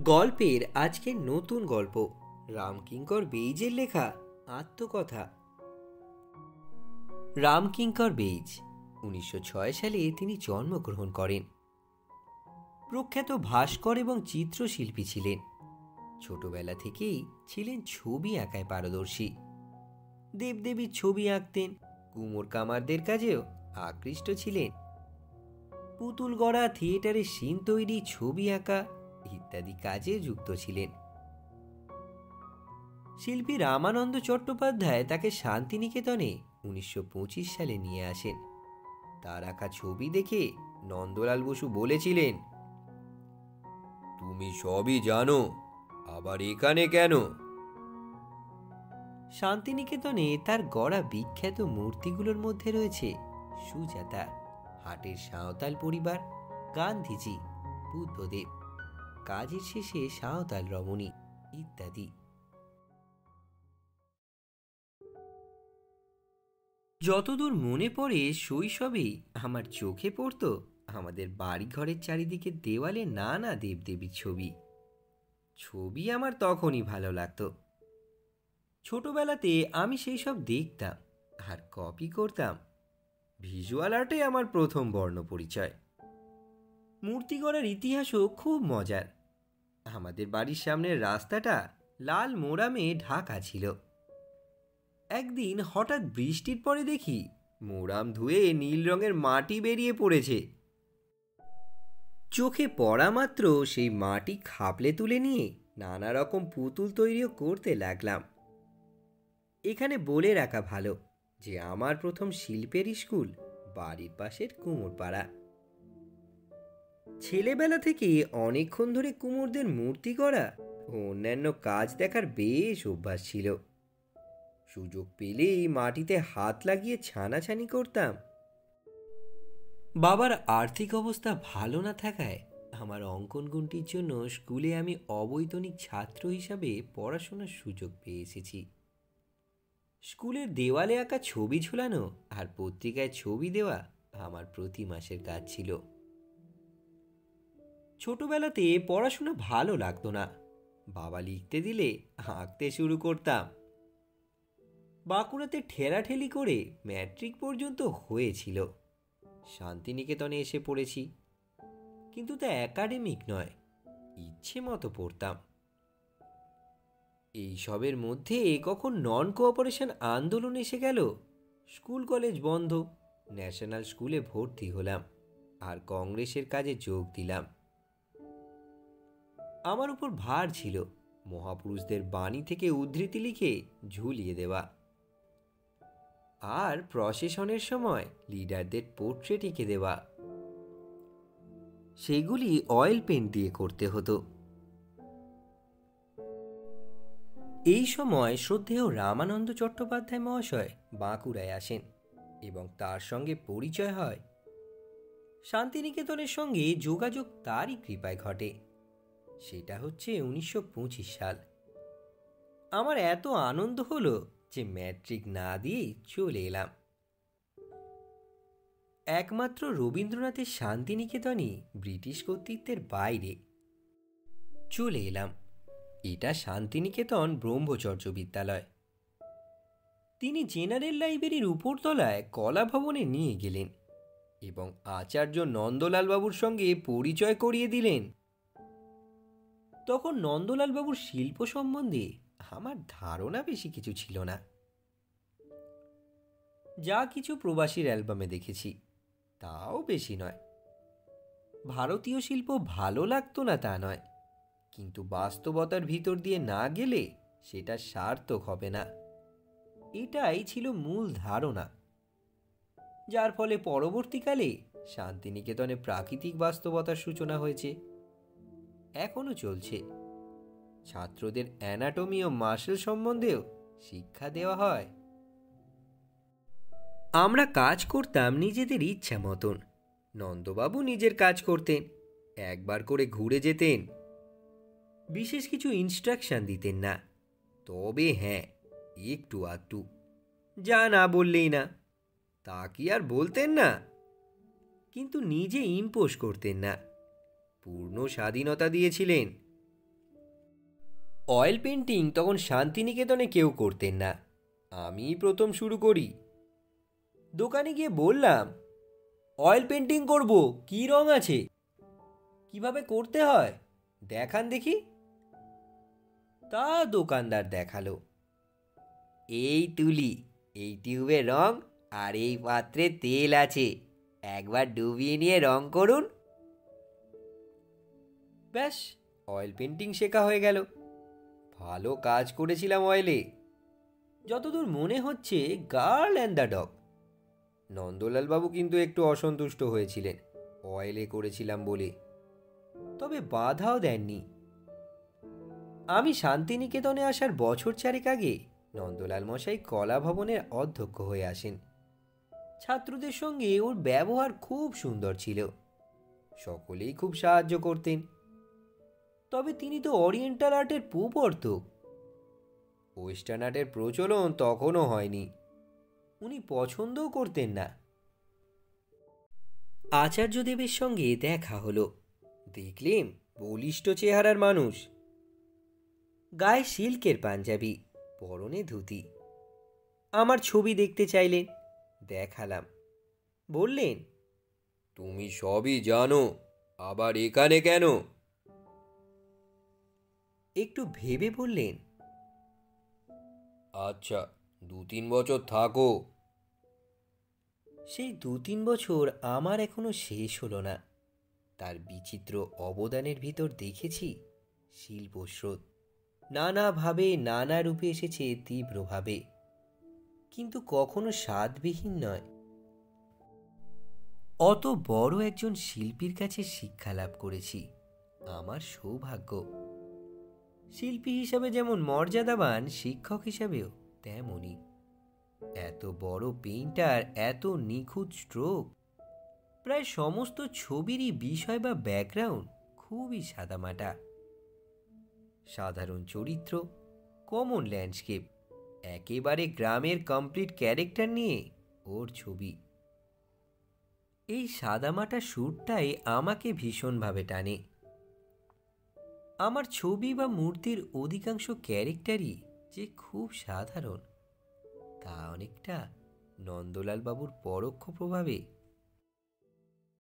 গল্পের আজকের নতুন গল্প রামকিঙ্কর বেইজের লেখা আত্মকথা। রামকিঙ্কর বেইজ 1906 সালে তিনি জন্মগ্রহণ করেন। প্রখ্যাত ভাস্কর এবং চিত্রশিল্পী ছিলেন। ছোটবেলা থেকেই ছিলেন ছবি আঁকায় পারদর্শী। দেবদেবীর ছবি আঁকতেন, কুমোর কামারদের কাজেও আকৃষ্ট ছিলেন। পুতুল গড়া, থিয়েটারে সিন তৈরি, ছবি আঁকা ইত্যাদি কাজে যুক্ত ছিলেন। শিল্পী রামানন্দ চট্টোপাধ্যায় তাকে শান্তিনিকেতনে 1925 সালে নিয়ে আসেন। তার আঁকা ছবি দেখে নন্দলাল বসু বলেছিলেন, তুমি সবই জানো, আবার এখানে কেন? শান্তিনিকেতনে তার গড়া বিখ্যাত মূর্তিগুলোর মধ্যে রয়েছে সুজাতা, হাটের সাঁওতাল পরিবার, গান্ধীজি, বুদ্ধদেব, কাজের শেষে সাঁওতাল রমণী ইত্যাদি। যতদূর মনে পড়ে শৈশবে আমার চোখে পড়ত আমাদের বাড়িঘরের চারিদিকে দেওয়ালে নানা দেবদেবীর ছবি। ছবি আমার তখনই ভালো লাগতো। ছোটবেলাতে আমি সেই সব দেখতাম আর কপি করতাম। ভিজুয়াল আর্টে আমার প্রথম বর্ণ পরিচয়। মূর্তি গড়ার ইতিহাসও খুব মজার। আমাদের বাড়ির সামনের রাস্তাটা লাল মোরামে ঢাকা ছিল। একদিন হঠাৎ বৃষ্টির পরে দেখি মোরাম ধুয়ে নীল রঙের মাটি বেরিয়ে পড়েছে। চোখে পড়া মাত্র সেই মাটি খাপলে তুলে নিয়ে নানা রকম পুতুল তৈরিও করতে লাগলাম। এখানে বলে রাখা ভালো যে আমার প্রথম শিল্পের স্কুল বাড়ির পাশের কুমোরপাড়া। ছেলেবেলা থেকে অনেকক্ষণ ধরে কুমোরদের মূর্তি করা ও অন্যান্য কাজ দেখার বেশ অভ্যাস ছিল। সুযোগ পেলেই মাটিতে হাত লাগিয়ে ছানাছানি করতাম। বাবার আর্থিক অবস্থা ভালো না থাকায় আমার অঙ্কন গুণটির জন্য স্কুলে আমি অবৈতনিক ছাত্র হিসাবে পড়াশোনার সুযোগ পেয়ে এসেছি। স্কুলের দেওয়ালে আঁকা ছবি ঝোলানো আর পত্রিকায় ছবি দেওয়া আমার প্রতি মাসের কাজ ছিল। ছোটবেলাতে পড়াশোনা ভালো লাগতো না। বাবা লিখতে দিলে আঁকতে শুরু করতাম। বাঁকুড়াতে ঠেলাঠেলি করে ম্যাট্রিক পর্যন্ত হয়েছিল। শান্তিনিকেতনে এসে পড়েছি, কিন্তু তা একাডেমিক নয়, ইচ্ছে মতো পড়তাম। এইসবের মধ্যে কখন নন কোঅপারেশন আন্দোলন এসে গেল। স্কুল কলেজ বন্ধ, ন্যাশনাল স্কুলে ভর্তি হলাম আর কংগ্রেসের কাজে যোগ দিলাম। আমার উপর ভার ছিল মহাপুরুষদের বাণী থেকে উদ্ধৃতি লিখে ঝুলিয়ে দেওয়া, আর প্রসেশনের সময় লিডারদের পোর্ট্রেট এঁকে দেওয়া। সেগুলি অয়েল পেন্ট দিয়ে করতে হতো। এই সময় শ্রদ্ধেয় রামানন্দ চট্টোপাধ্যায় মহাশয় বাঁকুড়ায় আসেন এবং তার সঙ্গে পরিচয় হয়। শান্তিনিকেতনের সঙ্গে যোগাযোগ তারই কৃপায় ঘটে। সেটা হচ্ছে 1925 সাল। আমার এত আনন্দ হলো যে ম্যাট্রিক না দিয়েই চলে এলাম। একমাত্র রবীন্দ্রনাথের শান্তিনিকেতনই ব্রিটিশ কর্তৃত্বের বাইরে। চলে এলাম। এটা শান্তিনিকেতন ব্রহ্মচর্য বিদ্যালয়। তিনি জেনারেল লাইব্রেরির উপরতলায় কলা ভবনে নিয়ে গেলেন এবং আচার্য নন্দলাল বাবুর সঙ্গে পরিচয় করিয়ে দিলেন। তখন নন্দলাল বাবুর শিল্প সম্বন্ধে আমার ধারণা বেশি কিছু ছিল না। যা কিছু প্রবাসীর অ্যালবামে দেখেছি তাও বেশি নয়। ভারতীয় শিল্প ভালো লাগতো না তা নয়, কিন্তু বাস্তবতার ভিতর দিয়ে না গেলে সেটা সার্থক হবে না, এটাই ছিল মূল ধারণা। যার ফলে পরবর্তীকালে শান্তিনিকেতনে প্রাকৃতিক বাস্তবতার সূচনা হয়েছে, এখনো চলছে। ছাত্রদের অ্যানাটমি ও মাসেল সম্বন্ধেও শিক্ষা দেওয়া হয়। আমরা কাজ করতাম নিজেদের ইচ্ছা মতন। নন্দবাবু নিজের কাজ করতেন, একবার করে ঘুরে যেতেন। বিশেষ কিছু ইনস্ট্রাকশন দিতেন না, তবে হ্যাঁ একটু আধটু, যা না বললেই না তা কি আর বলতেন না। কিন্তু নিজে ইম্পোজ করতেন না, পূর্ণ স্বাধীনতা দিয়েছিলেন। অয়েল পেন্টিং তখন শান্তিনিকেতনে কেউ করতেন না, আমি প্রথম শুরু করি। দোকানে গিয়ে বললাম, অয়েল পেন্টিং করব, কী রং আছে, কিভাবে করতে হয় দেখান দেখি। তা দোকানদার দেখালো, এই তুলি, এই টিউবে রং, আর এই পাত্রে তেল আছে, একবার ডুবিয়ে নিয়ে রং করুন। ব্যাস, অয়েল পেন্টিং শেখা হয়ে গেল। ভালো কাজ করেছিলাম অয়েলে, যতদূর মনে হচ্ছে girl and the dog. Nandalal বাবু কিন্তু একটু অসন্তুষ্ট হয়েছিলেন অয়েলে করেছিলাম বলে, তবে বাধাও দেননি। আমি শান্তিনিকেতনে আসার বছর চারেক আগে নন্দলাল মশাই কলা ভবনের অধ্যক্ষ হয়ে আসেন। ছাত্রদের সঙ্গে ওর ব্যবহার খুব সুন্দর ছিল, সকলেই খুব সাহায্য করতেন। তবে তিনি তো ওরিয়েন্টাল আর্টের প্রবর্তক, ওয়েস্টার্ন আর্টের প্রচলন তখনও হয়নি, উনি পছন্দও করতেন না। আচার্যদেবের সঙ্গে দেখা হলো। দেখলেন বলিষ্ঠ চেহারার মানুষ, গায়ে সিল্কের পাঞ্জাবি, পরনে ধুতি। আমার ছবি দেখতে চাইলেন, দেখালাম। বললেন, তুমি সবই জানো, আবার এখানে কেন? একটু ভেবে বললেন, আচ্ছা, 2-3 বছর থাকো। সেই 2-3 বছর আমার এখনো শেষ হলো না। তার বিচিত্র অবদানের ভিতর দেখেছি শিল্পস্রোত, নানাভাবে নানা রূপে এসেছে তীব্রভাবে, কিন্তু কখনো স্বাদবিহীন নয়। অত বড় একজন শিল্পীর কাছে শিক্ষা লাভ করেছি, আমার সৌভাগ্য। শিল্পী হিসাবে যেমন মর্যাদাবান, শিক্ষক হিসাবেও তেমনই। এত বড় পেইন্টার, এত নিখুঁত স্ট্রোক, প্রায় সমস্ত ছবিরই বিষয় বা ব্যাকগ্রাউন্ড খুবই সাদামাটা। সাধারণ চরিত্র, কমন ল্যান্ডস্কেপ, একেবারে গ্রামের কমপ্লিট ক্যারেক্টার নিয়ে ওর ছবি। এই সাদামাটা সুরটাই আমাকে ভীষণভাবে টানে। আমার ছবি বা মূর্তির অধিকাংশ ক্যারেক্টারই যে খুব সাধারণ, তা অনেকটা নন্দলাল বাবুর পরোক্ষ প্রভাবে